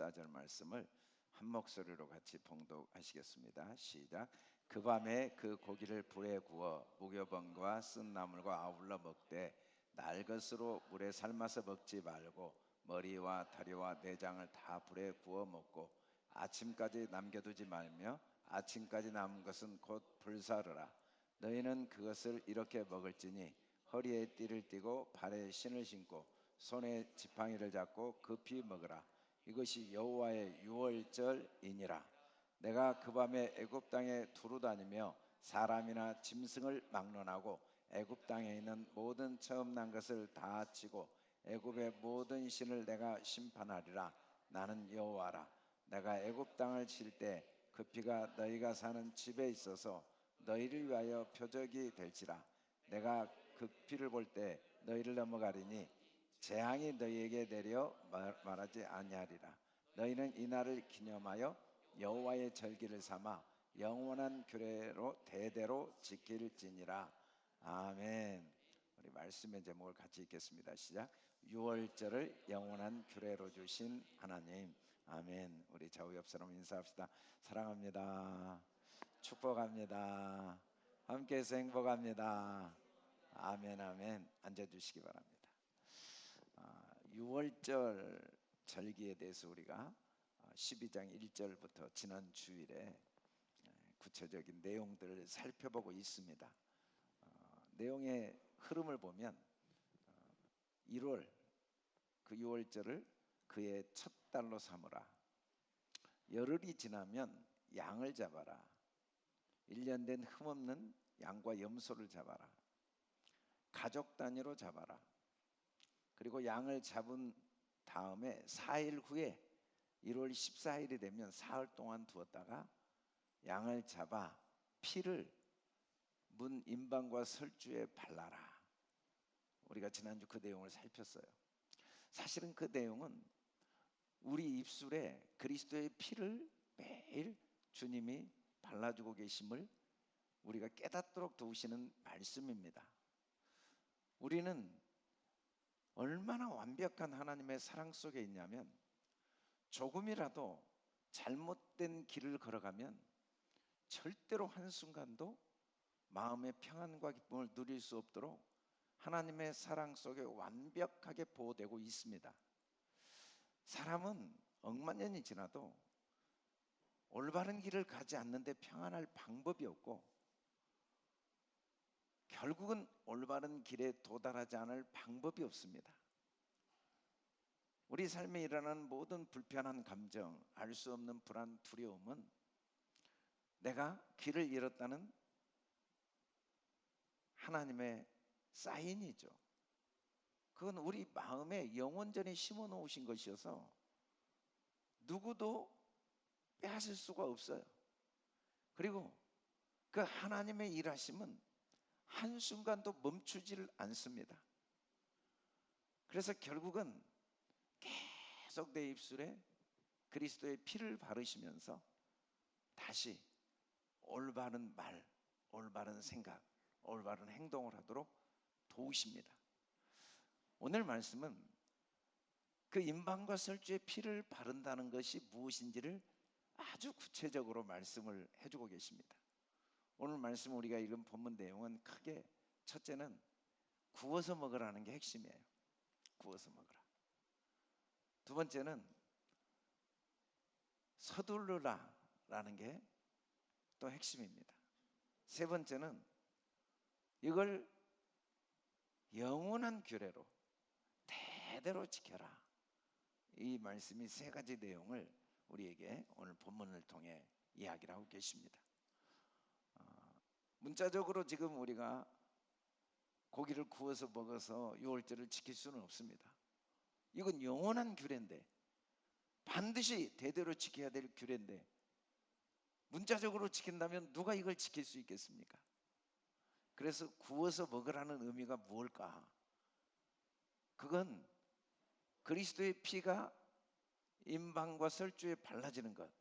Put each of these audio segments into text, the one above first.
14절 말씀을 한 목소리로 같이 봉독하시겠습니다. 시작. 그 밤에 그 고기를 불에 구워 무교병과 쓴 나물과 아울러 먹되 날 것으로 물에 삶아서 먹지 말고 머리와 다리와 내장을 다 불에 구워 먹고 아침까지 남겨두지 말며 아침까지 남은 것은 곧 불사르라. 너희는 그것을 이렇게 먹을지니 허리에 띠를 띠고 발에 신을 신고 손에 지팡이를 잡고 급히 먹으라. 이것이 여호와의 유월절이니라. 내가 그 밤에 애굽 땅에 두루 다니며 사람이나 짐승을 막론하고 애굽 땅에 있는 모든 처음 난 것을 다 치고 애굽의 모든 신을 내가 심판하리라. 나는 여호와라. 내가 애굽 땅을 칠 때 그 피가 너희가 사는 집에 있어서 너희를 위하여 표적이 될지라. 내가 그 피를 볼 때 너희를 넘어가리니 재앙이 너희에게 내려 말하지 아니하리라. 너희는 이 날을 기념하여 여호와의 절기를 삼아 영원한 규례로 대대로 지킬지니라. 아멘. 우리 말씀의 제목을 같이 읽겠습니다. 시작. 유월절을 영원한 규례로 주신 하나님. 아멘. 우리 좌우 옆 사람 인사합시다. 사랑합니다. 축복합니다. 함께해서 행복합니다. 아멘. 아멘. 앉아주시기 바랍니다. 6월절 절기에 대해서 우리가 12장 1절부터 지난 주일에 구체적인 내용들을 살펴보고 있습니다. 내용의 흐름을 보면 1월 그 6월절을 그의 첫 달로 삼으라. 열흘이 지나면 양을 잡아라. 1년 된 흠없는 양과 염소를 잡아라. 가족 단위로 잡아라. 그리고 양을 잡은 다음에 4일 후에 1월 14일이 되면 사흘 동안 두었다가 양을 잡아 피를 문 임방과 설주에 발라라. 우리가 지난주 그 내용을 살폈어요. 사실은 그 내용은 우리 입술에 그리스도의 피를 매일 주님이 발라주고 계심을 우리가 깨닫도록 도우시는 말씀입니다. 우리는 얼마나 완벽한 하나님의 사랑 속에 있냐면 조금이라도 잘못된 길을 걸어가면 절대로 한순간도 마음의 평안과 기쁨을 누릴 수 없도록 하나님의 사랑 속에 완벽하게 보호되고 있습니다. 사람은 억만 년이 지나도 올바른 길을 가지 않는데 평안할 방법이 없고 결국은 올바른 길에 도달하지 않을 방법이 없습니다. 우리 삶에 일어나는 모든 불편한 감정, 알 수 없는 불안, 두려움은 내가 길을 잃었다는 하나님의 사인이죠. 그건 우리 마음에 영원전에 심어 놓으신 것이어서 누구도 빼앗을 수가 없어요. 그리고 그 하나님의 일하심은 한순간도 멈추지를 않습니다. 그래서 결국은 계속 내 입술에 그리스도의 피를 바르시면서 다시 올바른 말, 올바른 생각, 올바른 행동을 하도록 도우십니다. 오늘 말씀은 그 임방과 설주에 피를 바른다는 것이 무엇인지를 아주 구체적으로 말씀을 해주고 계십니다. 오늘 말씀 우리가 읽은 본문 내용은 크게 첫째는 구워서 먹으라는 게 핵심이에요. 구워서 먹으라. 두 번째는 서두르라라는 게 또 핵심입니다. 세 번째는 이걸 영원한 규례로 대대로 지켜라. 이 말씀이 세 가지 내용을 우리에게 오늘 본문을 통해 이야기를 하고 계십니다. 문자적으로 지금 우리가 고기를 구워서 먹어서 유월절을 지킬 수는 없습니다. 이건 영원한 규례인데, 반드시 대대로 지켜야 될 규례인데 문자적으로 지킨다면 누가 이걸 지킬 수 있겠습니까? 그래서 구워서 먹으라는 의미가 무엇일까? 그건 그리스도의 피가 임방과 설주에 발라지는 것,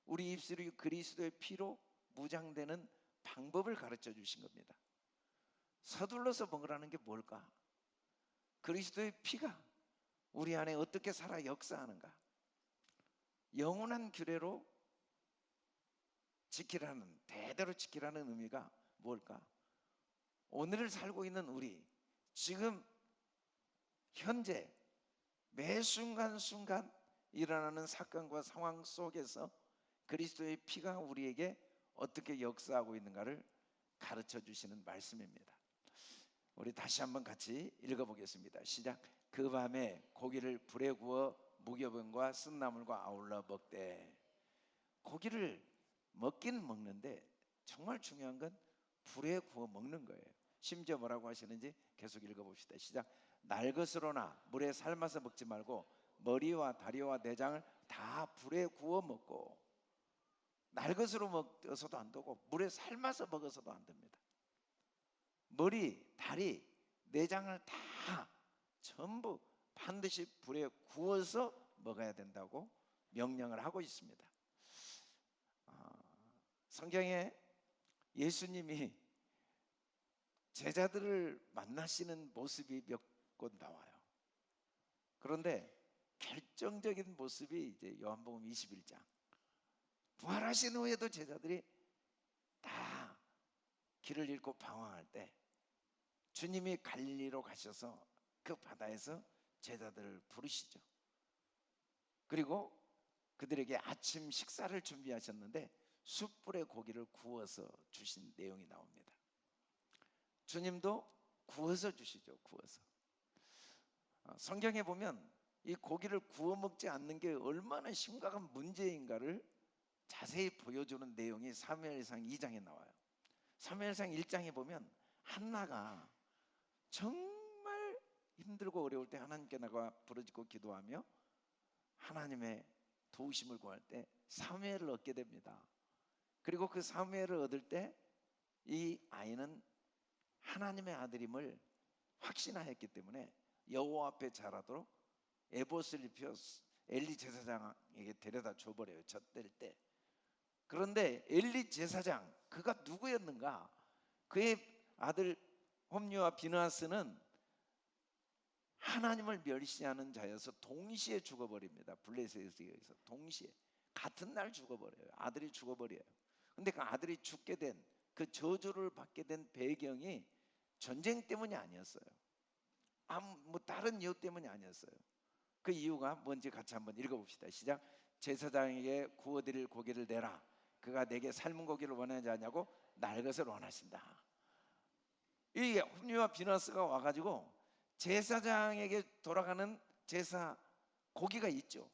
우리 입술이 그리스도의 피로 무장되는 방법을 가르쳐 주신 겁니다. 서둘러서 먹으라는 게 뭘까? 그리스도의 피가 우리 안에 어떻게 살아 역사하는가? 영원한 규례로 지키라는, 대대로 지키라는 의미가 뭘까? 오늘을 살고 있는 우리, 지금 현재 매 순간순간 일어나는 사건과 상황 속에서 그리스도의 피가 우리에게 어떻게 역사하고 있는가를 가르쳐 주시는 말씀입니다. 우리 다시 한번 같이 읽어보겠습니다. 시작. 그 밤에 고기를 불에 구워 무교병과 쓴나물과 아울러 먹되. 고기를 먹긴 먹는데 정말 중요한 건 불에 구워 먹는 거예요. 심지어 뭐라고 하시는지 계속 읽어봅시다. 시작. 날 것으로나 물에 삶아서 먹지 말고 머리와 다리와 내장을 다 불에 구워 먹고. 날 것으로 먹어서도 안 되고 물에 삶아서 먹어서도 안 됩니다. 머리, 다리, 내장을 다 전부 반드시 불에 구워서 먹어야 된다고 명령을 하고 있습니다. 성경에 예수님이 제자들을 만나시는 모습이 몇 곳 나와요. 그런데 결정적인 모습이 이제 요한복음 21장. 부활하신 후에도 제자들이 다 길을 잃고 방황할 때 주님이 갈릴리로 가셔서 그 바다에서 제자들을 부르시죠. 그리고 그들에게 아침 식사를 준비하셨는데 숯불에 고기를 구워서 주신 내용이 나옵니다. 주님도 구워서 주시죠. 구워서. 성경에 보면 이 고기를 구워 먹지 않는 게 얼마나 심각한 문제인가를 자세히 보여주는 내용이 사무엘상 2장에 나와요. 사무엘상 1장에 보면 한나가 정말 힘들고 어려울 때 하나님께 나가 부르짖고 기도하며 하나님의 도우심을 구할 때 사무엘을 얻게 됩니다. 그리고 그 사무엘을 얻을 때 이 아이는 하나님의 아들임을 확신하였기 때문에 여호와 앞에 자라도록 에봇을 입혀 엘리 제사장에게 데려다 줘버려요. 젖될 때. 그런데 엘리 제사장, 그가 누구였는가? 그의 아들 홈리와 비느하스는 하나님을 멸시하는 자여서 동시에 죽어버립니다. 블레셋에 의해서 동시에 같은 날 죽어버려요. 아들이 죽어버려요. 근데 그 아들이 죽게 된, 그 저주를 받게 된 배경이 전쟁 때문이 아니었어요. 뭐 다른 이유 때문이 아니었어요. 그 이유가 뭔지 같이 한번 읽어봅시다. 시작. 제사장에게 구워드릴 고기를 내라. 그가 내게 삶은 고기를 원하지 않냐고 날 것을 원하신다. 이 홈리와 비느하스가 와가지고 제사장에게 돌아가는 제사 고기가 있죠.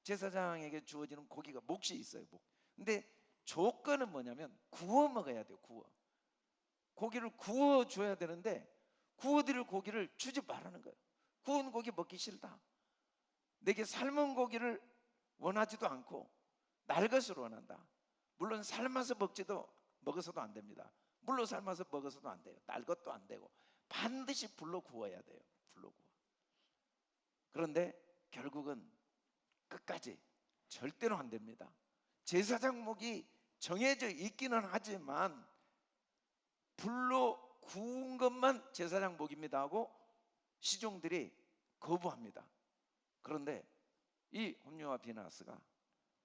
제사장에게 주어지는 고기가 몫이 있어요. 목. 근데 조건은 뭐냐면 구워 먹어야 돼요. 구워. 고기를 구워 줘야 되는데 구워드릴 고기를 주지 말라는 거예요. 구운 고기 먹기 싫다. 내게 삶은 고기를 원하지도 않고 날 것을 원한다. 물론 삶아서 먹어서도 안 됩니다. 물로 삶아서 먹어서도 안 돼요. 날 것도 안 되고 반드시 불로 구워야 돼요. 불로 구워. 그런데 결국은 끝까지 절대로 안 됩니다. 제사장 목이 정해져 있기는 하지만 불로 구운 것만 제사장 목입니다 하고 시종들이 거부합니다. 그런데 이 홈리와 비느하스가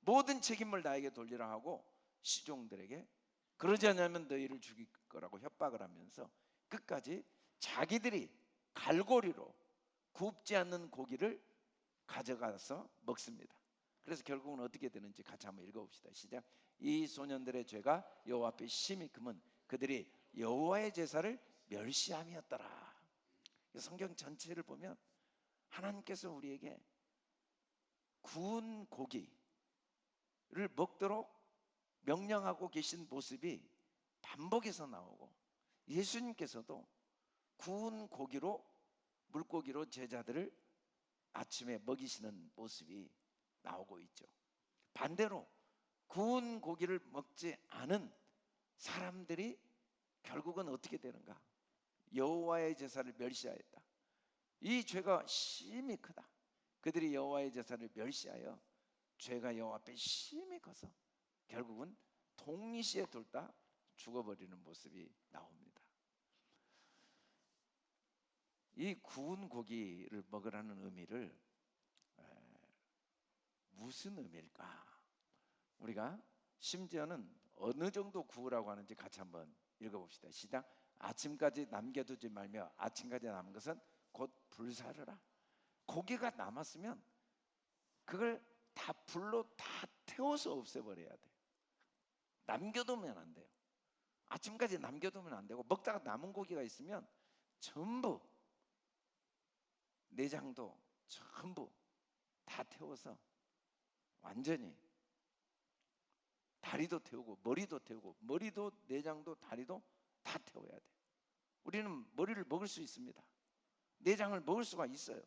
모든 책임을 나에게 돌리라 하고 시종들에게 그러지 않으면 너희를 죽일 거라고 협박을 하면서 끝까지 자기들이 갈고리로 굽지 않는 고기를 가져가서 먹습니다. 그래서 결국은 어떻게 되는지 같이 한번 읽어봅시다. 시작. 이 소년들의 죄가 여호와 앞에 심히 크면 그들이 여호와의 제사를 멸시함이었더라. 성경 전체를 보면 하나님께서 우리에게 구운 고기를 먹도록 명령하고 계신 모습이 반복해서 나오고 예수님께서도 구운 고기로 물고기로 제자들을 아침에 먹이시는 모습이 나오고 있죠. 반대로 구운 고기를 먹지 않은 사람들이 결국은 어떻게 되는가? 여호와의 제사를 멸시하였다. 이 죄가 심히 크다. 그들이 여호와의 제사를 멸시하여 죄가 여호와 앞에 심히 커서 결국은 동시에 둘 다 죽어버리는 모습이 나옵니다. 이 구운 고기를 먹으라는 의미를 무슨 의미일까? 우리가 심지어는 어느 정도 구우라고 하는지 같이 한번 읽어봅시다. 시작. 아침까지 남겨두지 말며 아침까지 남은 것은 곧 불사르라. 고기가 남았으면 그걸 다 불로 다 태워서 없애버려야 돼요. 남겨두면 안 돼요. 아침까지 남겨두면 안 되고, 먹다가 남은 고기가 있으면 전부, 내장도 전부 다 태워서 완전히, 다리도 태우고 머리도 태우고, 머리도 내장도 다리도 다 태워야 돼요. 우리는 머리를 먹을 수 있습니다. 내장을 먹을 수가 있어요.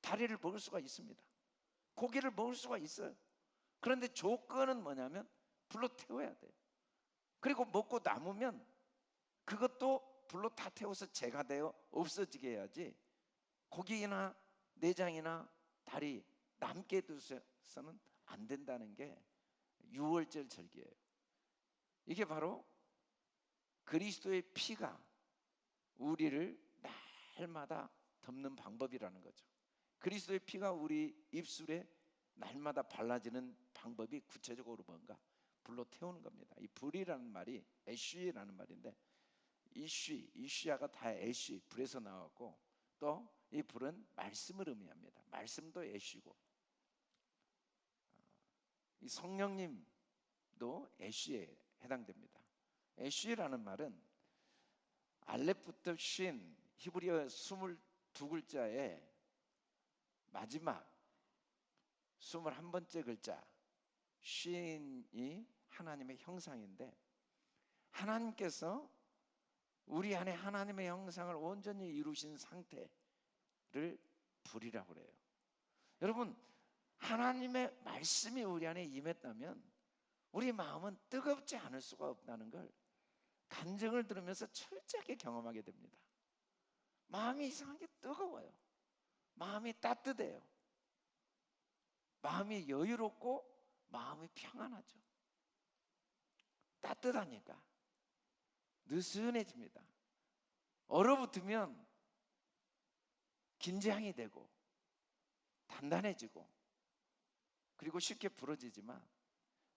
다리를 먹을 수가 있습니다. 고기를 먹을 수가 있어요. 그런데 조건은 뭐냐면 불로 태워야 돼요. 그리고 먹고 남으면 그것도 불로 다 태워서 재가 되어 없어지게 해야지, 고기나 내장이나 다리 남게 두서는 안 된다는 게 유월절 절기예요. 이게 바로 그리스도의 피가 우리를 날마다 덮는 방법이라는 거죠. 그리스도의 피가 우리 입술에 날마다 발라지는 방법이 구체적으로 뭔가? 불로 태우는 겁니다. 이 불이라는 말이 애쉬라는 말인데, 이쉬야가 다 애쉬, 불에서 나왔고, 또 이 불은 말씀을 의미합니다. 말씀도 애쉬고, 이 성령님도 애쉬에 해당됩니다. 애쉬라는 말은 알렙부터 쉰, 히브리어 22글자의 마지막 21번째 글자 쉰이 하나님의 형상인데, 하나님께서 우리 안에 하나님의 형상을 온전히 이루신 상태를 불이라고 그래요. 여러분, 하나님의 말씀이 우리 안에 임했다면 우리 마음은 뜨겁지 않을 수가 없다는 걸 간증을 들으면서 철저하게 경험하게 됩니다. 마음이 이상하게 뜨거워요. 마음이 따뜻해요. 마음이 여유롭고 마음이 평안하죠. 따뜻하니까 느슨해집니다. 얼어붙으면 긴장이 되고 단단해지고, 그리고 쉽게 부러지지만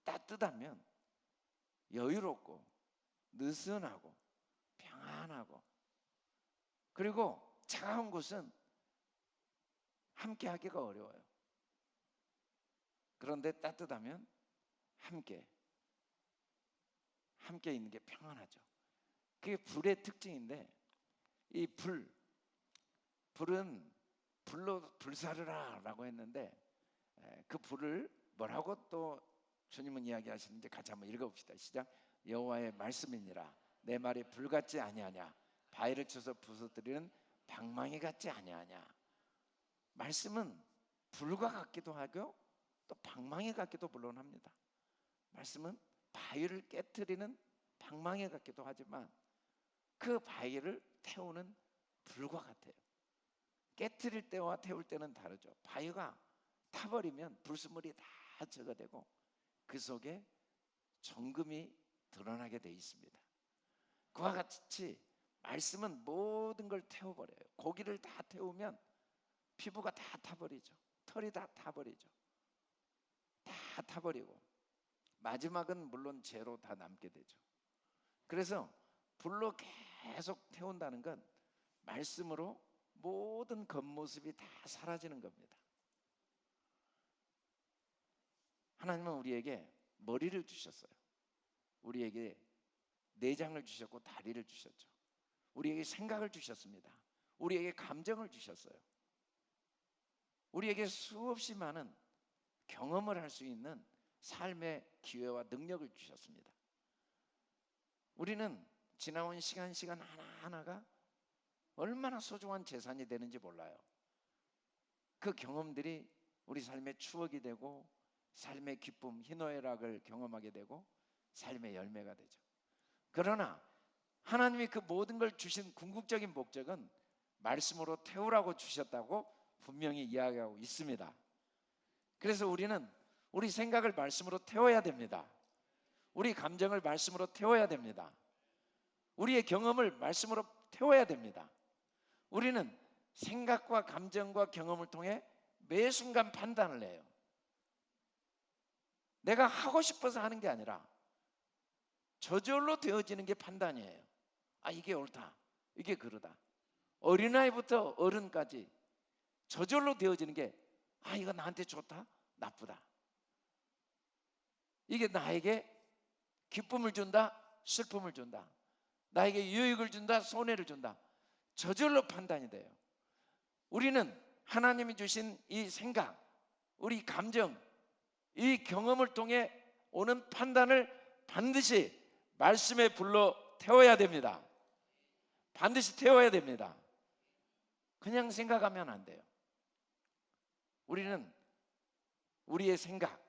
따뜻하면 여유롭고 느슨하고 평안하고, 그리고 차가운 곳은 함께 하기가 어려워요. 그런데 따뜻하면 함께 있는 게 평안하죠. 그게 불의 특징인데, 이 불은 불로 불사르라 라고 했는데, 그 불을 뭐라고 또 주님은 이야기하시는지 같이 한번 읽어봅시다. 시작. 여호와의 말씀이니라. 내 말이 불같지 아니하냐, 바위를 쳐서 부서뜨리는 방망이 같지 아니하냐. 말씀은 불과 같기도 하고 또 방망이 같기도 물론 합니다. 말씀은 바위를 깨트리는 방망이 같기도 하지만 그 바위를 태우는 불과 같아요. 깨트릴 때와 태울 때는 다르죠. 바위가 타버리면 불순물이 다 제거되고 그 속에 정금이 드러나게 돼 있습니다. 그와 같이 말씀은 모든 걸 태워버려요. 고기를 다 태우면 피부가 다 타버리죠. 털이 다 타버리죠. 다 타버리고 마지막은 물론 재로 다 남게 되죠. 그래서 불로 계속 태운다는 건 말씀으로 모든 겉모습이 다 사라지는 겁니다. 하나님은 우리에게 머리를 주셨어요. 우리에게 내장을 주셨고 다리를 주셨죠. 우리에게 생각을 주셨습니다. 우리에게 감정을 주셨어요. 우리에게 수없이 많은 경험을 할 수 있는 삶의 기회와 능력을 주셨습니다. 우리는 지나온 시간 하나하나가 얼마나 소중한 재산이 되는지 몰라요. 그 경험들이 우리 삶의 추억이 되고 삶의 기쁨, 희노애락을 경험하게 되고 삶의 열매가 되죠. 그러나 하나님이 그 모든 걸 주신 궁극적인 목적은 말씀으로 태우라고 주셨다고 분명히 이야기하고 있습니다. 그래서 우리는 우리 생각을 말씀으로 태워야 됩니다. 우리 감정을 말씀으로 태워야 됩니다. 우리의 경험을 말씀으로 태워야 됩니다. 우리는 생각과 감정과 경험을 통해 매 순간 판단을 해요. 내가 하고 싶어서 하는 게 아니라 저절로 되어지는 게 판단이에요. 아, 이게 옳다, 이게 그러다. 어린아이부터 어른까지 저절로 되어지는 게, 아, 이거 나한테 좋다, 나쁘다. 이게 나에게 기쁨을 준다, 슬픔을 준다. 나에게 유익을 준다, 손해를 준다. 저절로 판단이 돼요. 우리는 하나님이 주신 이 생각, 우리 감정, 이 경험을 통해 오는 판단을 반드시 말씀에 불러 태워야 됩니다. 반드시 태워야 됩니다. 그냥 생각하면 안 돼요. 우리는 우리의 생각,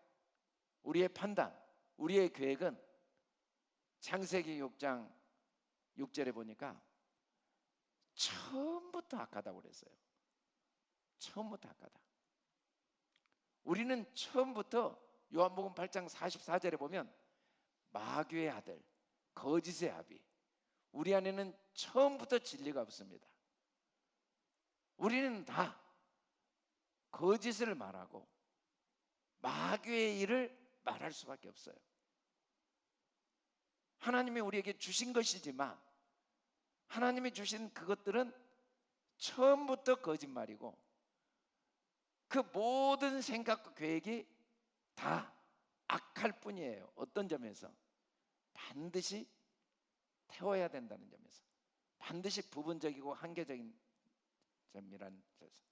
우리의 판단, 우리의 계획은 창세기 6장 6절에 보니까 처음부터 악하다고 그랬어요. 처음부터 악하다. 우리는 처음부터 요한복음 8장 44절에 보면 마귀의 아들, 거짓의 아비, 우리 안에는 처음부터 진리가 없습니다. 우리는 다 거짓을 말하고 마귀의 일을 말할 수밖에 없어요. 하나님이 우리에게 주신 것이지만 하나님이 주신 그것들은 처음부터 거짓말이고 그 모든 생각과 계획이 다 악할 뿐이에요. 어떤 점에서? 반드시 태워야 된다는 점에서, 반드시 부분적이고 한계적인 점이라는 점에서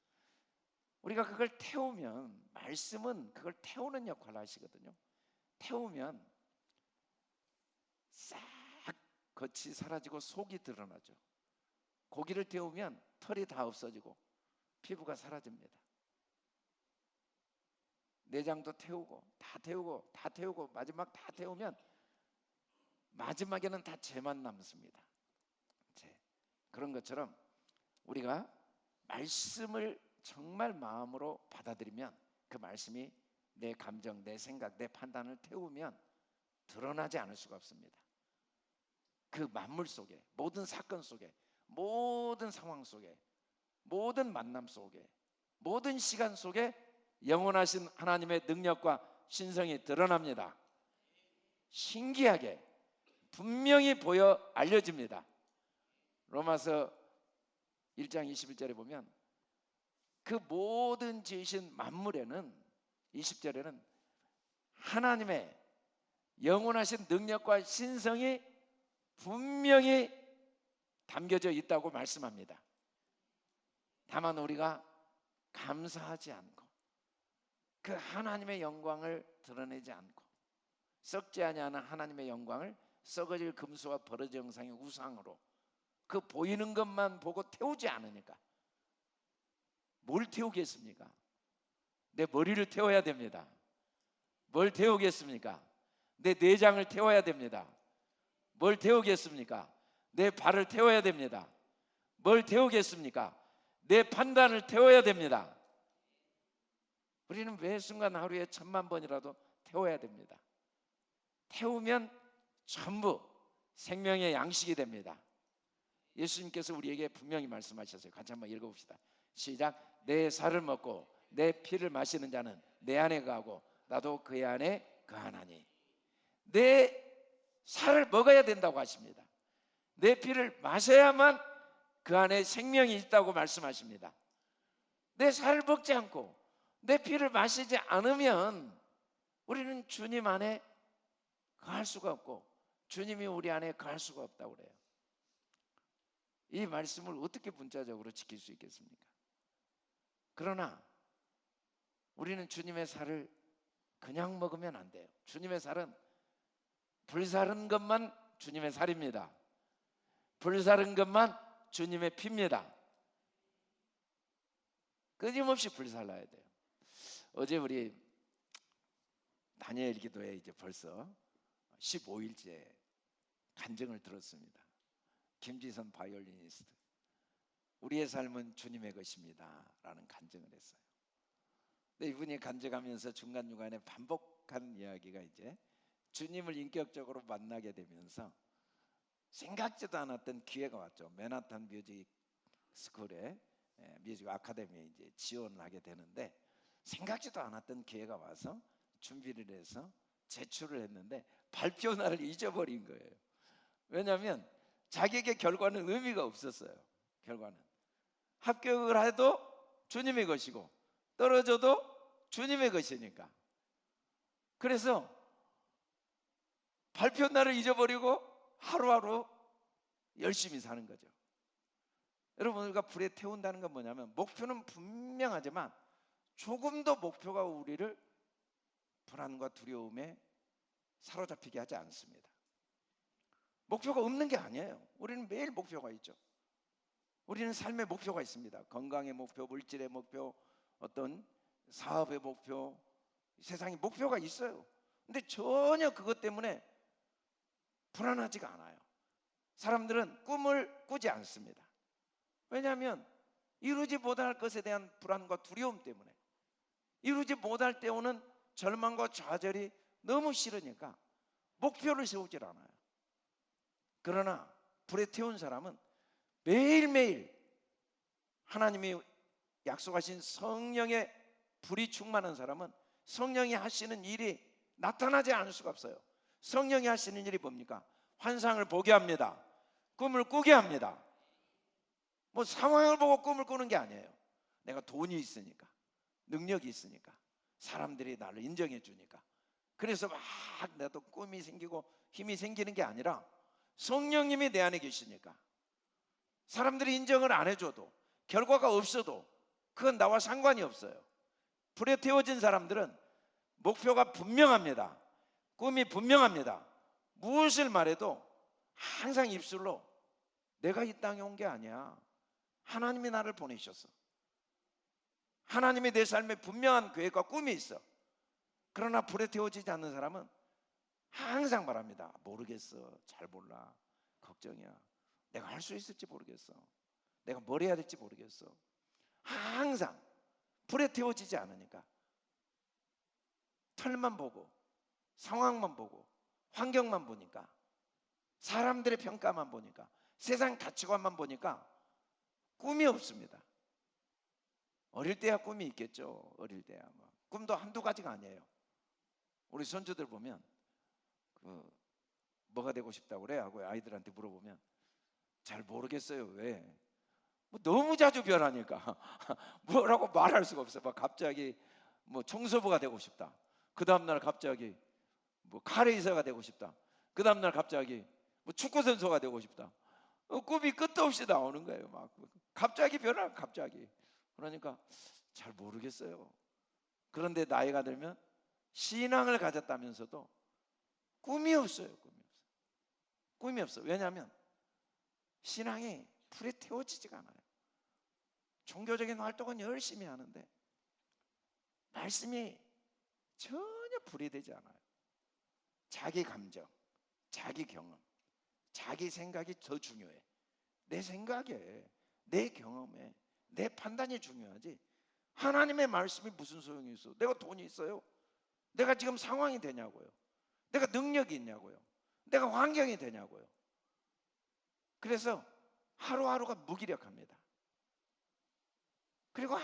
우리가 그걸 태우면, 말씀은 그걸 태우는 역할을 하시거든요. 태우면 싹 겉이 사라지고 속이 드러나죠. 고기를 태우면 털이 다 없어지고 피부가 사라집니다. 내장도 태우고 다 태우고 다 태우고 마지막 다 태우면 마지막에는 다 죄만 남습니다. 죄. 그런 것처럼 우리가 말씀을 정말 마음으로 받아들이면 그 말씀이 내 감정, 내 생각, 내 판단을 태우면 드러나지 않을 수가 없습니다. 그 만물 속에, 모든 사건 속에, 모든 상황 속에, 모든 만남 속에, 모든 시간 속에 영원하신 하나님의 능력과 신성이 드러납니다. 신기하게 분명히 보여 알려집니다. 로마서 1장 21절에 보면 그 모든 지으신 만물에는 20절에는 하나님의 영원하신 능력과 신성이 분명히 담겨져 있다고 말씀합니다. 다만 우리가 감사하지 않고 그 하나님의 영광을 드러내지 않고 썩지 아니하는 하나님의 영광을 썩어질 금수와 버러지 형상의 우상으로 그 보이는 것만 보고 태우지 않으니까 뭘 태우겠습니까? 내 머리를 태워야 됩니다. 뭘 태우겠습니까? 내 내장을 태워야 됩니다. 뭘 태우겠습니까? 내 발을 태워야 됩니다. 뭘 태우겠습니까? 내 판단을 태워야 됩니다. 우리는 매 순간 하루에 1000만 번이라도 태워야 됩니다. 태우면 전부 생명의 양식이 됩니다. 예수님께서 우리에게 분명히 말씀하셨어요. 같이 한번 읽어봅시다. 시작. 내 살을 먹고 내 피를 마시는 자는 내 안에 거하고 나도 그의 안에 거하나니. 내 살을 먹어야 된다고 하십니다. 내 피를 마셔야만 그 안에 생명이 있다고 말씀하십니다. 내 살을 먹지 않고 내 피를 마시지 않으면 우리는 주님 안에 거할 수가 없고 주님이 우리 안에 거할 수가 없다고 그래요. 이 말씀을 어떻게 문자적으로 지킬 수 있겠습니까? 그러나 우리는 주님의 살을 그냥 먹으면 안 돼요. 주님의 살은 불사른 것만 주님의 살입니다. 불사른 것만 주님의 피입니다. 끊임없이 불살라야 돼요. 어제 우리 다니엘 기도회 이제 벌써 15일째 간증을 들었습니다. 김지선 바이올리니스트, 우리의 삶은 주님의 것입니다 라는 간증을 했어요. 근데 이분이 간증하면서 중간중간에 반복한 이야기가 이제 주님을 인격적으로 만나게 되면서 생각지도 않았던 기회가 왔죠. 맨하탄 뮤직 스쿨에, 뮤직 아카데미에 이제 지원을 하게 되는데 생각지도 않았던 기회가 와서 준비를 해서 제출을 했는데 발표 날을 잊어버린 거예요. 왜냐하면 자기에게 결과는 의미가 없었어요. 결과는 합격을 해도 주님의 것이고 떨어져도 주님의 것이니까. 그래서 발표 날을 잊어버리고 하루하루 열심히 사는 거죠. 여러분, 우리가 불에 태운다는 건 뭐냐면 목표는 분명하지만 조금도 목표가 우리를 불안과 두려움에 사로잡히게 하지 않습니다. 목표가 없는 게 아니에요. 우리는 매일 목표가 있죠. 우리는 삶의 목표가 있습니다. 건강의 목표, 물질의 목표, 어떤 사업의 목표, 세상에 목표가 있어요. 근데 전혀 그것 때문에 불안하지가 않아요. 사람들은 꿈을 꾸지 않습니다. 왜냐하면 이루지 못할 것에 대한 불안과 두려움 때문에, 이루지 못할 때 오는 절망과 좌절이 너무 싫으니까 목표를 세우질 않아요. 그러나 불에 태운 사람은 매일매일 하나님이 약속하신 성령의 불이 충만한 사람은 성령이 하시는 일이 나타나지 않을 수가 없어요. 성령이 하시는 일이 뭡니까? 환상을 보게 합니다. 꿈을 꾸게 합니다. 뭐 상황을 보고 꿈을 꾸는 게 아니에요. 내가 돈이 있으니까, 능력이 있으니까, 사람들이 나를 인정해 주니까, 그래서 막 나도 꿈이 생기고 힘이 생기는 게 아니라 성령님이 내 안에 계시니까, 사람들이 인정을 안 해줘도, 결과가 없어도 그건 나와 상관이 없어요. 불에 태워진 사람들은 목표가 분명합니다. 꿈이 분명합니다. 무엇을 말해도 항상 입술로 내가 이 땅에 온 게 아니야, 하나님이 나를 보내셨어, 하나님이 내 삶에 분명한 계획과 꿈이 있어. 그러나 불에 태워지지 않는 사람은 항상 말합니다. 모르겠어, 잘 몰라, 걱정이야, 내가 할 수 있을지 모르겠어, 내가 뭘 해야 될지 모르겠어. 항상 불에 태워지지 않으니까 털만 보고, 상황만 보고, 환경만 보니까, 사람들의 평가만 보니까, 세상 가치관만 보니까 꿈이 없습니다. 어릴 때야 꿈이 있겠죠. 어릴 때야 꿈도 한두 가지가 아니에요. 우리 손주들 보면 뭐가 되고 싶다고 그래 하고 아이들한테 물어보면 잘 모르겠어요. 왜? 뭐 너무 자주 변하니까 뭐라고 말할 수가 없어. 막 갑자기 뭐 청소부가 되고 싶다, 그 다음날 갑자기 뭐 카레이서가 되고 싶다, 그 다음날 갑자기 뭐 축구선수가 되고 싶다. 꿈이 끝도 없이 나오는 거예요. 막 갑자기 변화, 갑자기. 그러니까 잘 모르겠어요. 그런데 나이가 들면 신앙을 가졌다면서도 꿈이 없어요. 꿈이 없어. 왜냐하면 신앙이 불에 태워지지가 않아요. 종교적인 활동은 열심히 하는데 말씀이 전혀 불이 되지 않아요. 자기 감정, 자기 경험, 자기 생각이 더 중요해. 내 생각에, 내 경험에, 내 판단이 중요하지 하나님의 말씀이 무슨 소용이 있어? 내가 돈이 있어요? 내가 지금 상황이 되냐고요? 내가 능력이 있냐고요? 내가 환경이 되냐고요? 그래서 하루하루가 무기력합니다. 그리고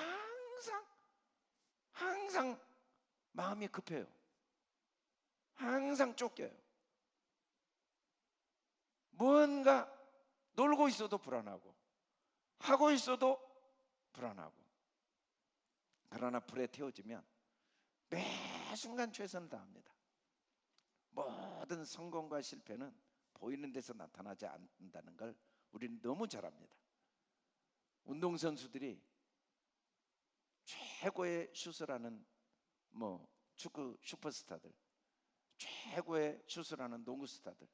항상 마음이 급해요. 항상 쫓겨요. 뭔가 놀고 있어도 불안하고, 하고 있어도 불안하고. 그러나 불에 태워지면 매 순간 최선을 다합니다. 모든 성공과 실패는 보이는 데서 나타나지 않는다는 걸 우리는 너무 잘 압니다. 운동선수들이 최고의 슛을 하는 축구 슈퍼스타들, 최고의 슛을 하는 농구 스타들,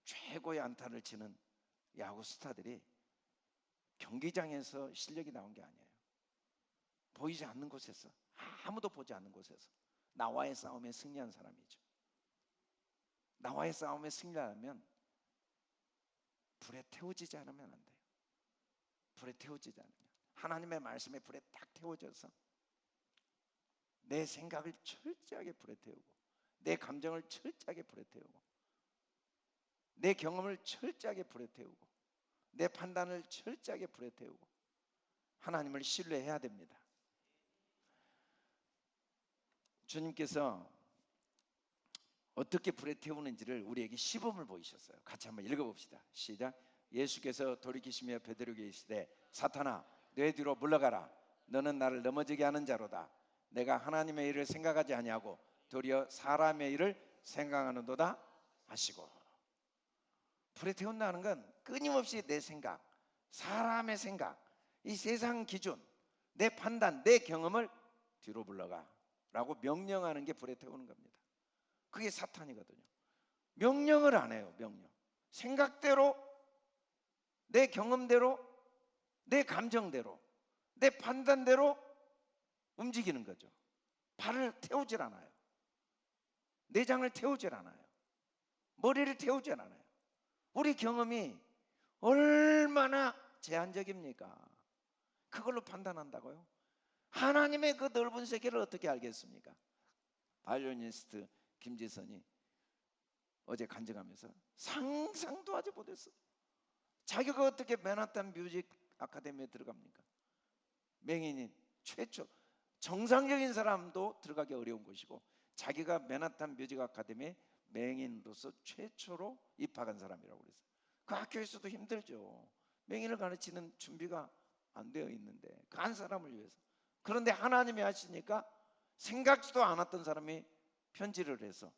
최고의 안타를 치는 야구 스타들이 경기장에서 실력이 나온 게 아니에요. 보이지 않는 곳에서, 아무도 보지 않는 곳에서 나와의 싸움에 승리한 사람이죠. 나와의 싸움에 승리하려면 불에 태워지지 않으면 안 돼요. 불에 태워지지 않으면, 하나님의 말씀에 불에 딱 태워져서 내 생각을 철저하게 불에 태우고, 내 감정을 철저하게 불에 태우고, 내 경험을 철저하게 불에 태우고, 내 판단을 철저하게 불에 태우고 하나님을 신뢰해야 됩니다. 주님께서 어떻게 불에 태우는지를 우리에게 시범을 보이셨어요. 같이 한번 읽어봅시다. 시작. 예수께서 돌이키시며 베드로에게 이르시되 사탄아 내 뒤로 물러가라. 너는 나를 넘어지게 하는 자로다. 내가 하나님의 일을 생각하지 아니하고 도리어 사람의 일을 생각하는도다 하시고. 불에 태운다는 건 끊임없이 내 생각, 사람의 생각, 이 세상 기준, 내 판단, 내 경험을 뒤로 물러가 라고 명령하는 게 불에 태우는 겁니다. 그게 사탄이거든요. 명령을 안 해요. 명령. 생각대로, 내 경험대로, 내 감정대로, 내 판단대로 움직이는 거죠. 발을 태우질 않아요. 내장을 태우질 않아요. 머리를 태우질 않아요. 우리 경험이 얼마나 제한적입니까? 그걸로 판단한다고요? 하나님의 그 넓은 세계를 어떻게 알겠습니까? 바이올리니스트 김지선이 어제 간증하면서 상상도 하지 못했어요. 자기가 어떻게 맨하탄 뮤직 아카데미에 들어갑니까? 맹인인 최초, 정상적인 사람도 들어가기 어려운 곳이고 자기가 맨하탄 뮤직 아카데미에 맹인으로서 최초로 입학한 사람이라고 그랬어요. 그 학교에서도 힘들죠. 맹인을 가르치는 준비가 안 되어 있는데 그 한 사람을 위해서. 그런데 하나님이 하시니까 생각지도 않았던 사람이 편지를 해서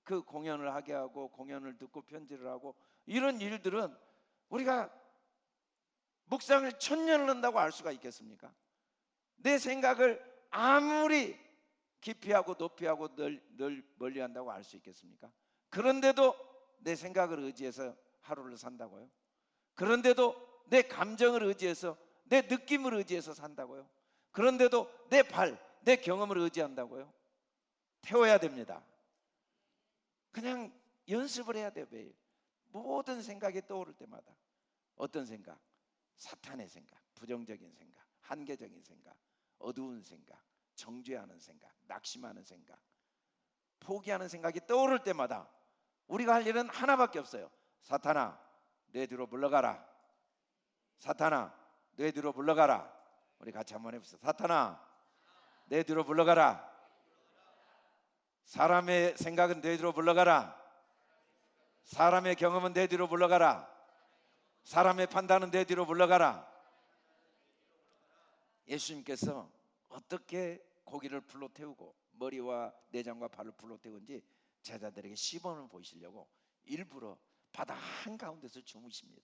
그 공연을 하게 하고 공연을 듣고 편지를 하고, 이런 일들은 우리가 묵상을 1000년을 한다고 알 수가 있겠습니까? 내 생각을 아무리 깊이하고 높이하고 멀리 한다고 알 수 있겠습니까? 그런데도 내 생각을 의지해서 하루를 산다고요? 그런데도 내 감정을 의지해서, 내 느낌을 의지해서 산다고요? 그런데도 내 발, 내 경험을 의지한다고요? 태워야 됩니다. 그냥 연습을 해야 돼요. 매일 모든 생각이 떠오를 때마다. 어떤 생각? 사탄의 생각, 부정적인 생각, 한계적인 생각, 어두운 생각, 정죄하는 생각, 낙심하는 생각, 포기하는 생각이 떠오를 때마다 우리가 할 일은 하나밖에 없어요. 사탄아 내 뒤로 물러가라. 사탄아 내 뒤로 물러가라. 우리 같이 한번 해봅시다. 사탄아 내 뒤로 물러가라. 사람의 생각은 내 뒤로 물러가라. 사람의 경험은 내 뒤로 물러가라. 사람의 판단은 내 뒤로 물러가라. 예수님께서 어떻게 고기를 불로 태우고 머리와 내장과 발을 불로 태운지 제자들에게 시범을 보이시려고 일부러 바다 한가운데서 주무십니다.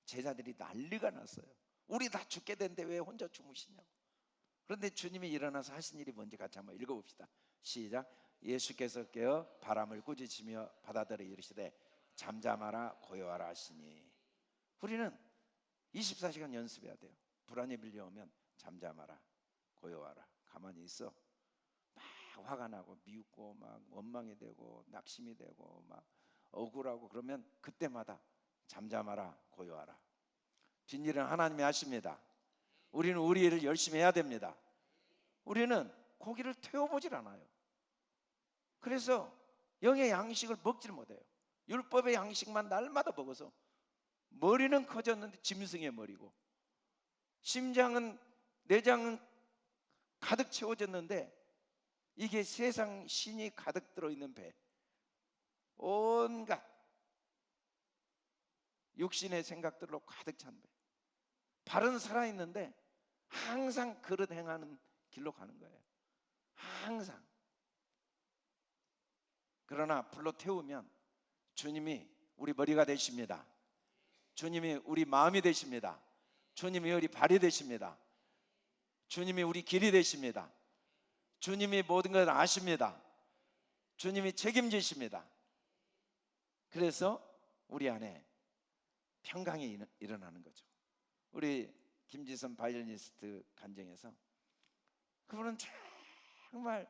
제자들이 난리가 났어요. 우리 다 죽게 된데 왜 혼자 주무시냐고. 그런데 주님이 일어나서 하신 일이 뭔지 같이 한번 읽어봅시다. 시작. 예수께서 깨어 바람을 꾸짖으며 바다들에 이르시되 잠잠하라 고요하라 하시니. 우리는 24시간 연습해야 돼요. 불안이 밀려오면 잠잠하라 고요하라. 가만히 있어. 막 화가 나고 미웃고 막 원망이 되고 낙심이 되고 막 억울하고 그러면 그때마다 잠잠하라 고요하라. 뒷일은 하나님이 하십니다. 우리는 우리 일을 열심히 해야 됩니다. 우리는 고기를 태워보질 않아요. 그래서 영의 양식을 먹질 못해요. 율법의 양식만 날마다 먹어서 머리는 커졌는데 짐승의 머리고, 심장은, 내장은 가득 채워졌는데 이게 세상 신이 가득 들어있는 배, 온갖 육신의 생각들로 가득 찬 배. 발은 살아있는데 항상 그릇 행하는 길로 가는 거예요. 항상. 그러나 불로 태우면 주님이 우리 머리가 되십니다. 주님이 우리 마음이 되십니다. 주님이 우리 발이 되십니다. 주님이 우리 길이 되십니다. 주님이 모든 걸 아십니다. 주님이 책임지십니다. 그래서 우리 안에 평강이 일어나는 거죠. 우리 김지선 바이올리니스트 간증에서 그분은 정말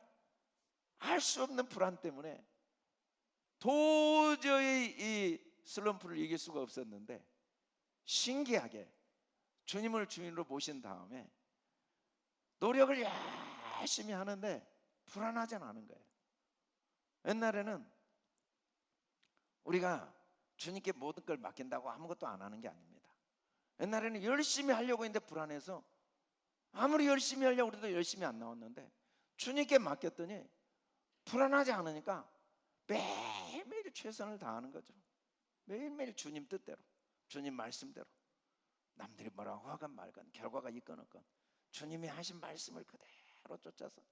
알 수 없는 불안 때문에 도저히 이 슬럼프를 이길 수가 없었는데 신기하게 주님을 주인으로 모신 다음에 노력을 열심히 하는데 불안하지 않은 거예요. 옛날에는 우리가 주님께 모든 걸 맡긴다고 아무것도 안 하는 게 아닙니다. 옛날에는 열심히 하려고 했는데 불안해서 아무리 열심히 하려고 해도 열심히 안 나왔는데 주님께 맡겼더니 불안하지 않으니까 매일매일 최선을 다하는 거죠. 매일매일 주님 뜻대로, 주님 말씀대로. 남들이 뭐라고 하건 말건 결과가 있건 없건 주님이 하신 말씀을 그대로 쫓아서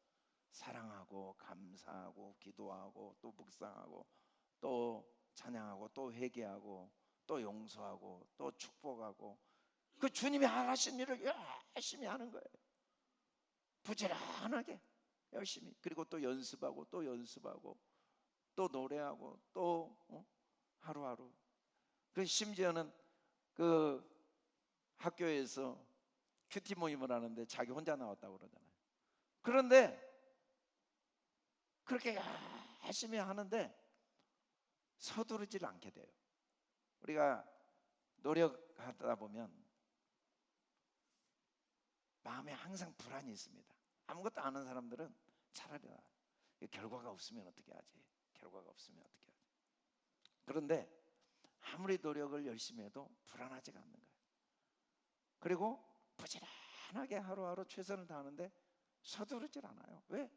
사랑하고 감사하고 기도하고 또 묵상하고 또 찬양하고 또 회개하고 또 용서하고 또 축복하고 그 주님이 하신 일을 열심히 하는 거예요. 부지런하게 열심히. 그리고 또 연습하고 또 연습하고 또 노래하고 또 하루하루. 그 심지어는 그 학교에서 큐티 모임을 하는데 자기 혼자 나왔다고 그러잖아요. 그런데 그렇게 열심히 하는데 서두르질 않게 돼요. 우리가 노력하다 보면 마음에 항상 불안이 있습니다. 아무것도 안 하는 사람들은 차라리 결과가 없으면 어떻게 하지? 결과가 없으면 어떻게 하지? 그런데 아무리 노력을 열심히 해도 불안하지가 않는 거예요. 그리고 부지런하게 하루하루 최선을 다하는데 서두르질 않아요. 왜?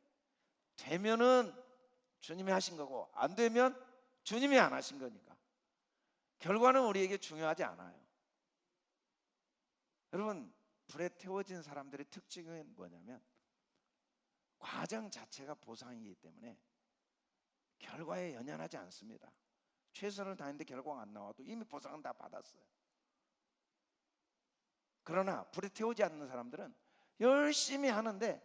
되면은 주님이 하신 거고 안 되면 주님이 안 하신 거니까 결과는 우리에게 중요하지 않아요. 여러분, 불에 태워진 사람들의 특징은 뭐냐면 과정 자체가 보상이기 때문에 결과에 연연하지 않습니다. 최선을 다했는데 결과가 안 나와도 이미 보상은 다 받았어요. 그러나 불에 태우지 않는 사람들은 열심히 하는데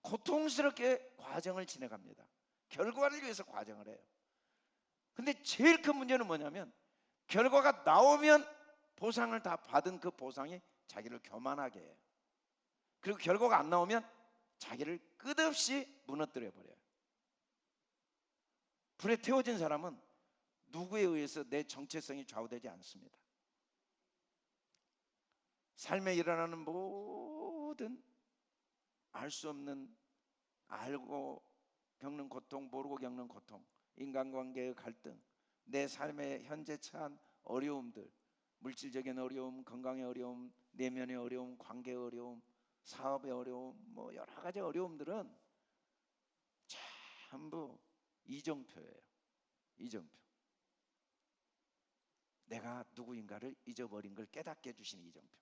고통스럽게 과정을 지나갑니다. 결과를 위해서 과정을 해요. 근데 제일 큰 문제는 뭐냐면 결과가 나오면 보상을 다 받은 그 보상이 자기를 교만하게 해요. 그리고 결과가 안 나오면 자기를 끝없이 무너뜨려 버려요. 불에 태워진 사람은 누구에 의해서 내 정체성이 좌우되지 않습니다. 삶에 일어나는 모든 알 수 없는, 알고 겪는 고통, 모르고 겪는 고통, 인간관계의 갈등, 내 삶의 현재 처한 어려움들, 물질적인 어려움, 건강의 어려움, 내면의 어려움, 관계의 어려움, 사업의 어려움, 뭐 여러 가지 어려움들은 전부 이정표예요. 이정표. 내가 누구인가를 잊어버린 걸 깨닫게 해주시는 이정표.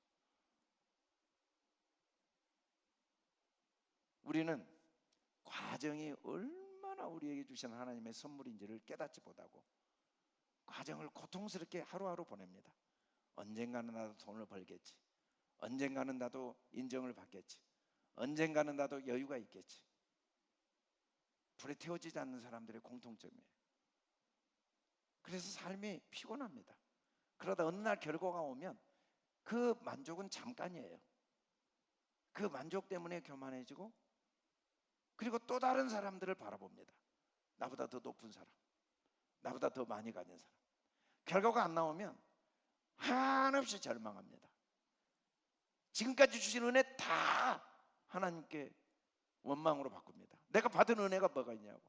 우리는 과정이 얼마나 우리에게 주신 하나님의 선물인지를 깨닫지 못하고 과정을 고통스럽게 하루하루 보냅니다. 언젠가는 나도 돈을 벌겠지, 언젠가는 나도 인정을 받겠지, 언젠가는 나도 여유가 있겠지. 불에 태워지지 않는 사람들의 공통점이에요. 그래서 삶이 피곤합니다. 그러다 어느 날 결과가 오면 그 만족은 잠깐이에요. 그 만족 때문에 교만해지고 그리고 또 다른 사람들을 바라봅니다. 나보다 더 높은 사람, 나보다 더 많이 가진 사람. 결과가 안 나오면 한없이 절망합니다. 지금까지 주신 은혜 다 하나님께 원망으로 바꿉니다. 내가 받은 은혜가 뭐가 있냐고.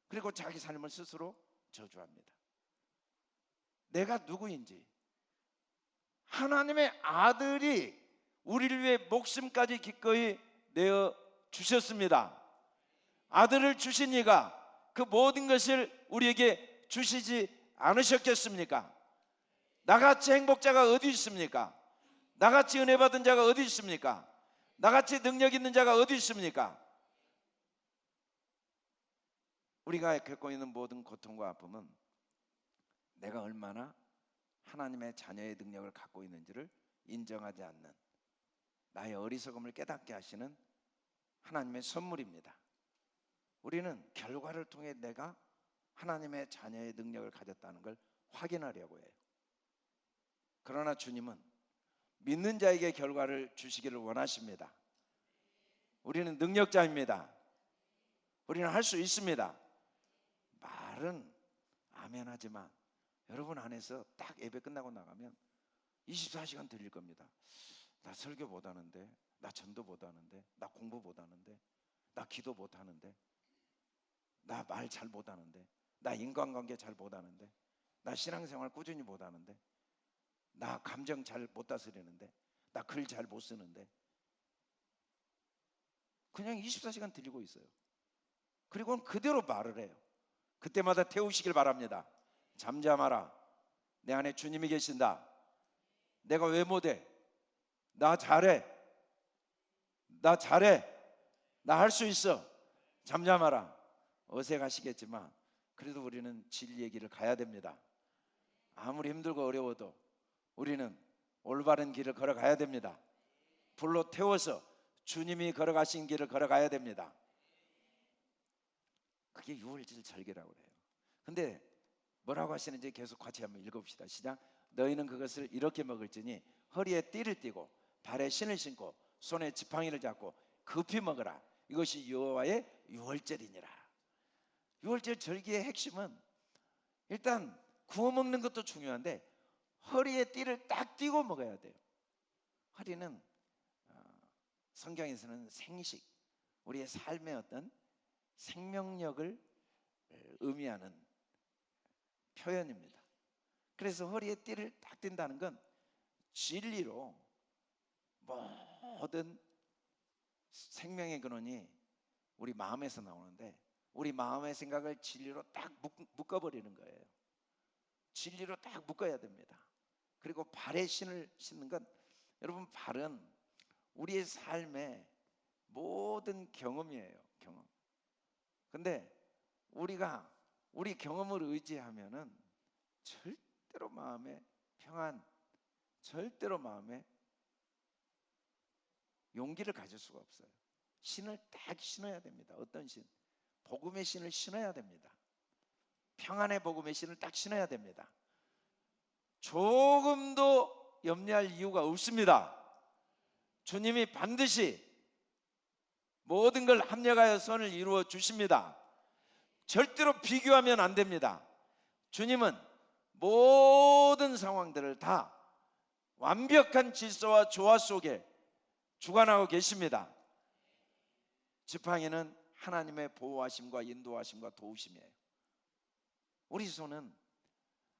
그리고 자기 삶을 스스로 저주합니다. 내가 누구인지, 하나님의 아들이 우리를 위해 목숨까지 기꺼이 내어 주셨습니다. 아들을 주신 이가 그 모든 것을 우리에게 주시지 않으셨겠습니까? 나같이 행복자가 어디 있습니까? 나같이 은혜 받은 자가 어디 있습니까? 나같이 능력 있는 자가 어디 있습니까? 우리가 겪고 있는 모든 고통과 아픔은 내가 얼마나 하나님의 자녀의 능력을 갖고 있는지를 인정하지 않는 나의 어리석음을 깨닫게 하시는 하나님의 선물입니다. 우리는 결과를 통해 내가 하나님의 자녀의 능력을 가졌다는 걸 확인하려고 해요. 그러나 주님은 믿는 자에게 결과를 주시기를 원하십니다. 우리는 능력자입니다. 우리는 할 수 있습니다. 말은 아멘 하지만 여러분 안에서 딱 예배 끝나고 나가면 24시간 들릴 겁니다. 나 설교 못하는데, 나 전도 못하는데, 나 공부 못하는데, 나 기도 못하는데, 나 말 잘 못하는데, 나 인간관계 잘 못하는데, 나 신앙생활 꾸준히 못하는데, 나 감정 잘 못 다스리는데, 나 글 잘 못 쓰는데, 그냥 24시간 들리고 있어요. 그리고는 그대로 말을 해요. 그때마다 태우시길 바랍니다. 잠잠하라. 내 안에 주님이 계신다. 내가 왜 못해? 나 잘해. 나 잘해. 나 할 수 있어. 잠잠하라. 어색하시겠지만 그래도 우리는 진리의 길을 가야 됩니다. 아무리 힘들고 어려워도 우리는 올바른 길을 걸어가야 됩니다. 불로 태워서 주님이 걸어가신 길을 걸어가야 됩니다. 그게 유월절 절기라고 그래요. 근데 뭐라고 하시는지 계속 같이 한번 읽어봅시다. 시작. 너희는 그것을 이렇게 먹을지니 허리에 띠를 띠고 발에 신을 신고 손에 지팡이를 잡고 급히 먹으라. 이것이 여호와의 유월절이니라. 유월절 절기의 핵심은 일단 구워 먹는 것도 중요한데 허리에 띠를 딱 띠고 먹어야 돼요. 허리는 성경에서는 생식, 우리의 삶의 어떤 생명력을 의미하는 표현입니다. 그래서 허리에 띠를 딱 띈다는 건 진리로 모든 생명의 근원이 우리 마음에서 나오는데 우리 마음의 생각을 진리로 딱 묶어버리는 거예요. 진리로 딱 묶어야 됩니다. 그리고 발에 신을 신는 건, 여러분, 발은 우리의 삶의 모든 경험이에요. 경험. 근데 우리가 우리 경험을 의지하면은 절대로 마음에 평안, 절대로 마음에 용기를 가질 수가 없어요. 신을 딱 신어야 됩니다. 어떤 신? 복음의 신을 신어야 됩니다. 평안의 복음의 신을 딱 신어야 됩니다. 조금도 염려할 이유가 없습니다. 주님이 반드시 모든 걸 합력하여 선을 이루어 주십니다. 절대로 비교하면 안 됩니다. 주님은 모든 상황들을 다 완벽한 질서와 조화 속에 주관하고 계십니다. 지팡이는 하나님의 보호하심과 인도하심과 도우심이에요. 우리 손은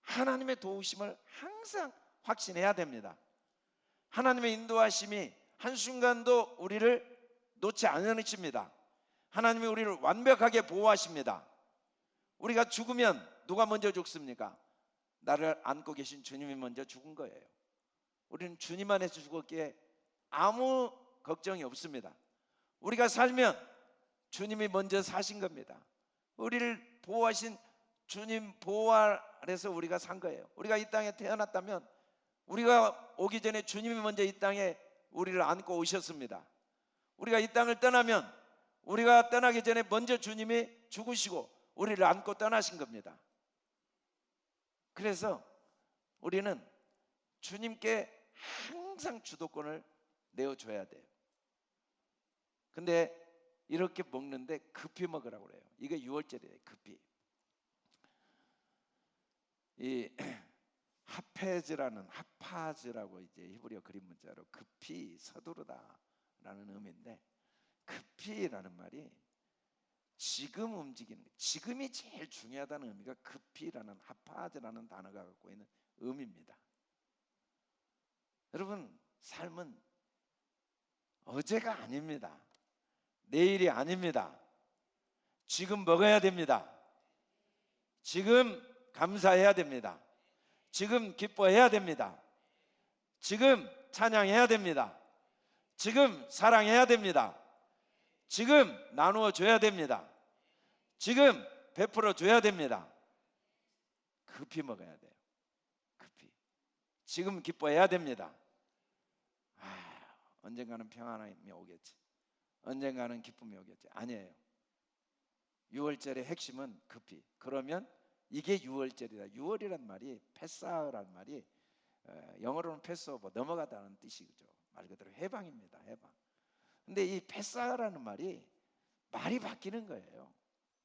하나님의 도우심을 항상 확신해야 됩니다. 하나님의 인도하심이 한순간도 우리를 놓지 않으십니다. 하나님이 우리를 완벽하게 보호하십니다. 우리가 죽으면 누가 먼저 죽습니까? 나를 안고 계신 주님이 먼저 죽은 거예요. 우리는 주님 안에서 죽었기에 아무 걱정이 없습니다. 우리가 살면 주님이 먼저 사신 겁니다. 우리를 보호하신 주님 보호 아래서 우리가 산 거예요. 우리가 이 땅에 태어났다면 우리가 오기 전에 주님이 먼저 이 땅에 우리를 안고 오셨습니다. 우리가 이 땅을 떠나면 우리가 떠나기 전에 먼저 주님이 죽으시고 우리를 안고 떠나신 겁니다. 그래서 우리는 주님께 항상 주도권을 내어줘야 돼요. 근데 이렇게 먹는데 급히 먹으라고 그래요. 이게 유월절이에요. 급히. 이 하파즈라고 이제 히브리어 그림 문자로 급히 서두르다라는 의미인데, 급히라는 말이 지금 움직이는, 지금이 제일 중요하다는 의미가 급히라는 하파즈라는 단어가 갖고 있는 의미입니다. 여러분, 삶은 어제가 아닙니다. 내일이 아닙니다. 지금 먹어야 됩니다. 지금 감사해야 됩니다. 지금 기뻐해야 됩니다. 지금 찬양해야 됩니다. 지금 사랑해야 됩니다. 지금 나누어 줘야 됩니다. 지금 베풀어 줘야 됩니다. 급히 먹어야 돼요. 급히. 지금 기뻐해야 됩니다. 언젠가는 평안함이 오겠지. 언젠가는 기쁨이 오겠지. 아니에요. 유월절의 핵심은 급히. 그러면 이게 유월절이다. 유월이란 말이, 패사흐란 말이 영어로는 패스오버, 넘어가다는 뜻이죠. 말 그대로 해방입니다. 해방. 근데 이 패사흐라는 말이 바뀌는 거예요.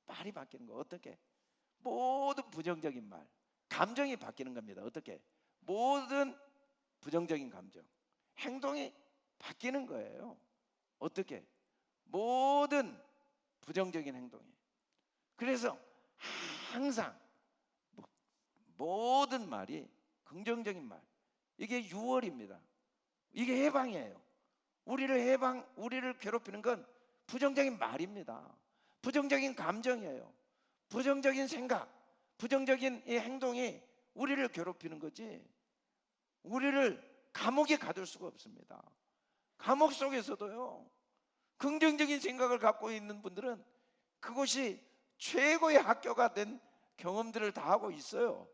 말이 바뀌는 거. 어떻게? 모든 부정적인 말, 감정이 바뀌는 겁니다. 어떻게? 모든 부정적인 감정, 행동이 바뀌는 거예요. 어떻게? 모든 부정적인 행동이. 그래서 항상 모든 말이 긍정적인 말, 이게 유월입니다. 이게 해방이에요. 우리를 괴롭히는 건 부정적인 말입니다. 부정적인 감정이에요. 부정적인 생각, 부정적인 이 행동이 우리를 괴롭히는 거지 우리를 감옥에 가둘 수가 없습니다. 감옥 속에서도요, 긍정적인 생각을 갖고 있는 분들은 그것이 최고의 학교가 된 경험들을 다 하고 있어요.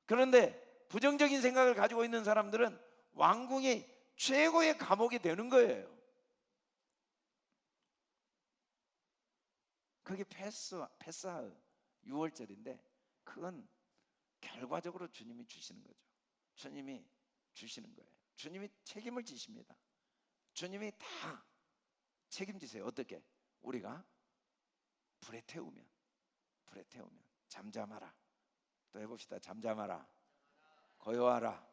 그런데 부정적인 생각을 가지고 있는 사람들은 왕궁이 최고의 감옥이 되는 거예요. 그게 패스하 6월절인데 그건 결과적으로 주님이 주시는 거죠. 주님이 주시는 거예요. 주님이 책임을 지십니다. 주님이 다 책임지세요. 어떻게? 우리가 불에 태우면 잠잠하라. 또 해봅시다. 잠잠하라. 고요하라.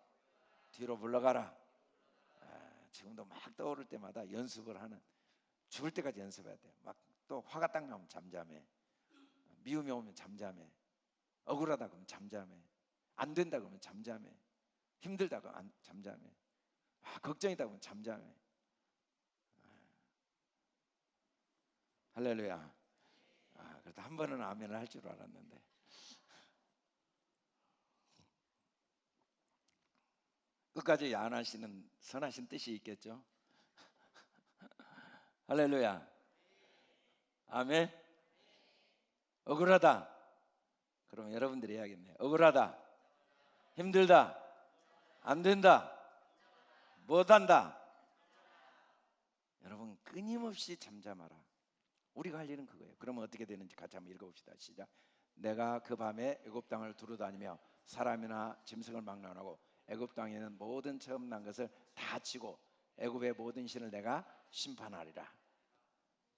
뒤로 물러가라. 지금도 막 떠오를 때마다 연습을 하는, 죽을 때까지 연습해야 돼요. 막 또 화가 딱 나면 잠잠해. 미움이 오면 잠잠해. 억울하다 그러면 잠잠해. 안 된다 그러면 잠잠해. 힘들다 그러면 잠잠해. 걱정이다 그러면 잠잠해. 할렐루야. 그래도 한 번은 아멘을 할 줄 알았는데. 끝까지 야한하시는 선하신 뜻이 있겠죠. 할렐루야. 아멘. 억울하다. 그럼 여러분들이 해야겠네요. 억울하다. 힘들다. 안 된다. 못한다. 여러분 끊임없이 잠잠하라. 우리가 할 일은 그거예요. 그러면 어떻게 되는지 같이 한번 읽어봅시다. 시작. 내가 그 밤에 애굽 땅을 두루다니며 사람이나 짐승을 막론하고 애굽 땅에 있는 모든 처음 난 것을 다 치고 애굽의 모든 신을 내가 심판하리라.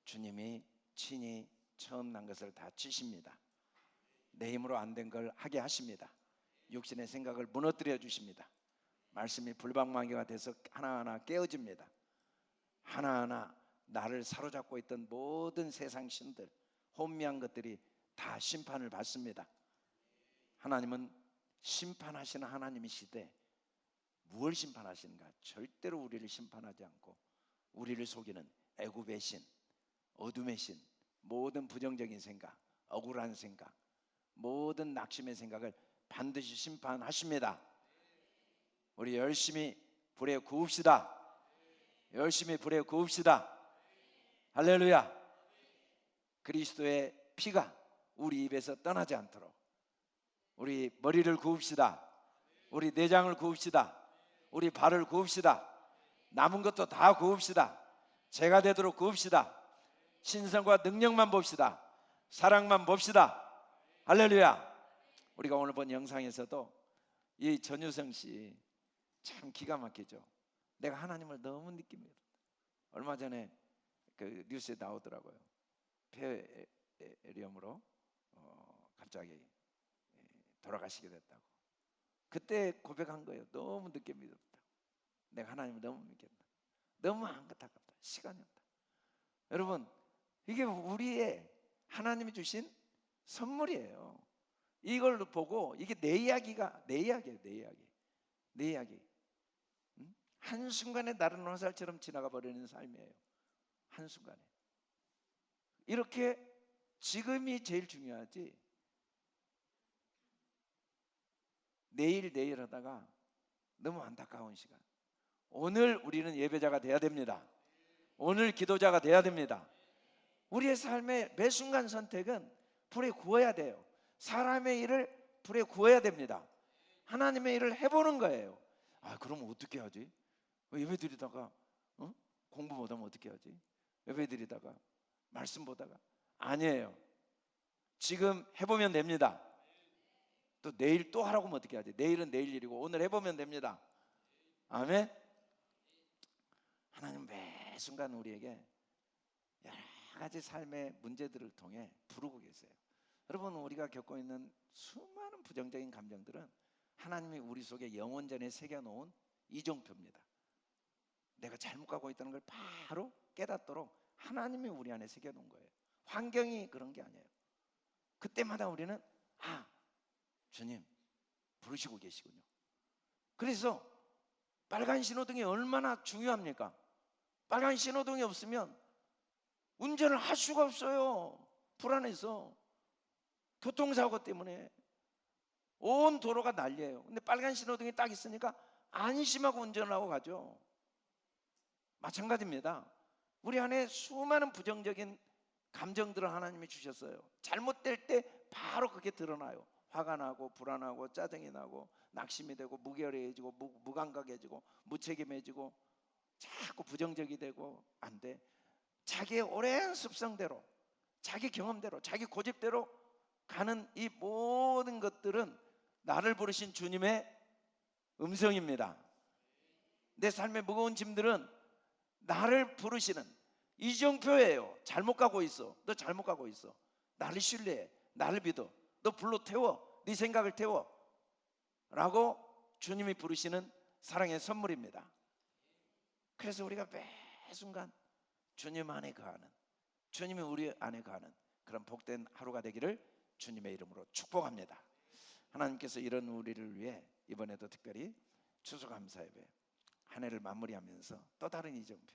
주님이 친히 처음 난 것을 다 치십니다. 내 힘으로 안 된 걸 하게 하십니다. 육신의 생각을 무너뜨려 주십니다. 말씀이 불방망이가 돼서 하나하나 깨어집니다. 하나하나 나를 사로잡고 있던 모든 세상 신들, 혼미한 것들이 다 심판을 받습니다. 하나님은 심판하시는 하나님이시되 무엇을 심판하시는가? 절대로 우리를 심판하지 않고 우리를 속이는 애굽의 신, 어둠의 신, 모든 부정적인 생각, 억울한 생각, 모든 낙심의 생각을 반드시 심판하십니다. 우리 열심히 불에 구웁시다. 열심히 불에 구웁시다. 할렐루야. 그리스도의 피가 우리 입에서 떠나지 않도록 우리 머리를 구웁시다. 우리 내장을 구웁시다. 우리 발을 구웁시다. 남은 것도 다 구웁시다. 죄가 되도록 구웁시다. 신성과 능력만 봅시다. 사랑만 봅시다. 할렐루야. 우리가 오늘 본 영상에서도 이 전유성 씨 참 기가 막히죠. 내가 하나님을 너무 느낍니다. 얼마 전에 그 뉴스에 나오더라고요. 폐렴으로 갑자기 돌아가시게 됐다고. 그때 고백한 거예요. 너무 늦게 믿었다. 내가 하나님을 너무 믿겠다. 너무 안타깝다. 시간이 없다. 여러분, 이게 우리의 하나님이 주신 선물이에요. 이걸 보고 이게 내 이야기가 내 이야기예요. 내 이야기. 한순간에 다른 화살처럼 지나가 버리는 삶이에요. 한순간에. 이렇게 지금이 제일 중요하지, 내일 하다가 너무 안타까운 시간. 오늘 우리는 예배자가 돼야 됩니다. 오늘 기도자가 돼야 됩니다. 우리의 삶의 매 순간 선택은 불에 구워야 돼요. 사람의 일을 불에 구워야 됩니다. 하나님의 일을 해보는 거예요. 그럼 어떻게 하지? 예배 드리다가 공부 못하면 어떻게 하지? 예배 드리다가 말씀 보다가 아니에요. 지금 해보면 됩니다. 또 내일 또 하라고 하면 어떻게 하지? 내일은 내일 일이고 오늘 해보면 됩니다. 아멘. 하나님 매 순간 우리에게 여러 가지 삶의 문제들을 통해 부르고 계세요. 여러분, 우리가 겪고 있는 수많은 부정적인 감정들은 하나님이 우리 속에 영원전에 새겨놓은 이정표입니다. 내가 잘못 가고 있다는 걸 바로 깨닫도록 하나님이 우리 안에 새겨놓은 거예요. 환경이 그런 게 아니에요. 그때마다 우리는 주님 부르시고 계시군요. 그래서 빨간 신호등이 얼마나 중요합니까? 빨간 신호등이 없으면 운전을 할 수가 없어요. 불안해서 교통사고 때문에 온 도로가 난리예요. 근데 빨간 신호등이 딱 있으니까 안심하고 운전하고 가죠. 마찬가지입니다. 우리 안에 수많은 부정적인 감정들을 하나님이 주셨어요. 잘못될 때 바로 그게 드러나요. 화가 나고 불안하고 짜증이 나고 낙심이 되고 무결해지고 무감각해지고 무책임해지고 자꾸 부정적이 되고 안 돼. 자기의 오랜 습성대로, 자기 경험대로, 자기 고집대로 가는 이 모든 것들은 나를 부르신 주님의 음성입니다. 내 삶의 무거운 짐들은 나를 부르시는 이정표예요. 잘못 가고 있어. 너 잘못 가고 있어. 나를 신뢰해. 나를 믿어. 너 불로 태워. 네 생각을 태워. 라고 주님이 부르시는 사랑의 선물입니다. 그래서 우리가 매 순간 주님 안에 거하는, 주님이 우리 안에 거하는 그런 복된 하루가 되기를 주님의 이름으로 축복합니다. 하나님께서 이런 우리를 위해 이번에도 특별히 추수감사 예배 한 해를 마무리하면서 또 다른 이정표,